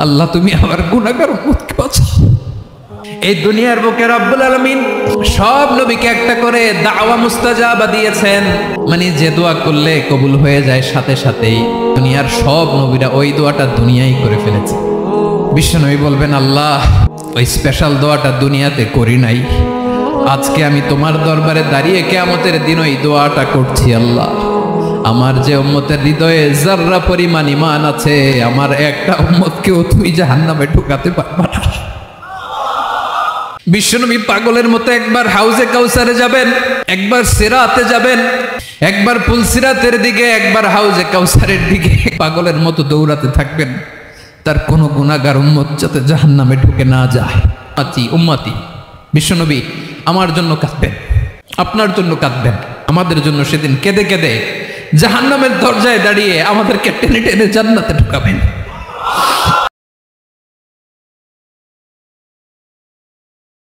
আল্লাহ তুমি আমার গুনাহগার উম্মতকে বাঁচাও। এই দুনিয়ার বুকে রব্বুল আলামিন সব নবীকে একটা করে দাওয়া মুস্তাজাবা দিয়েছেন, মানে যে দোয়া করলে কবুল হয়ে যায় সাথে সাথেই। দুনিয়ার সব নবীরা ওই দোয়াটা দুনিয়ায় করে ফেলেছে। বিশ্বনবী বলবেন, আল্লাহ ওই স্পেশাল দোয়াটা দুনিয়াতে করি নাই, আজকে আমি তোমার দরবারে দাঁড়িয়ে কিয়ামতের দিন ওই দোয়াটা করছি। আল্লাহ আমার যে উম্মতের হৃদয়ে যাররা পরিমাণ ঈমান আছে, আমার একটা উম্মতকেও তুই জাহান্নামে ঢুকাতে পারবা না। বিশ্বনবী পাগলের মতো একবার হাউজে কাউসারে যাবেন, একবার সিরাতে যাবেন, একবার পুলসিরাতের দিকে, একবার হাউজে কাউসারের দিকে পাগলের মতো দৌড়াতে থাকবেন, তার কোনো গুনাহগার উম্মত যাতে জাহান্নামে ঢুকে না যায়। উম্মতি বিশ্বনবী আমার জন্য কাঁদবেন, আপনার জন্য কাঁদবেন, আমাদের জন্য সেদিন কেঁদে কেঁদে জাহান্নামের দরজায় দাঁড়িয়ে আমাদেরকে টেনে টেনে জান্নাতে ঢুকাবেন।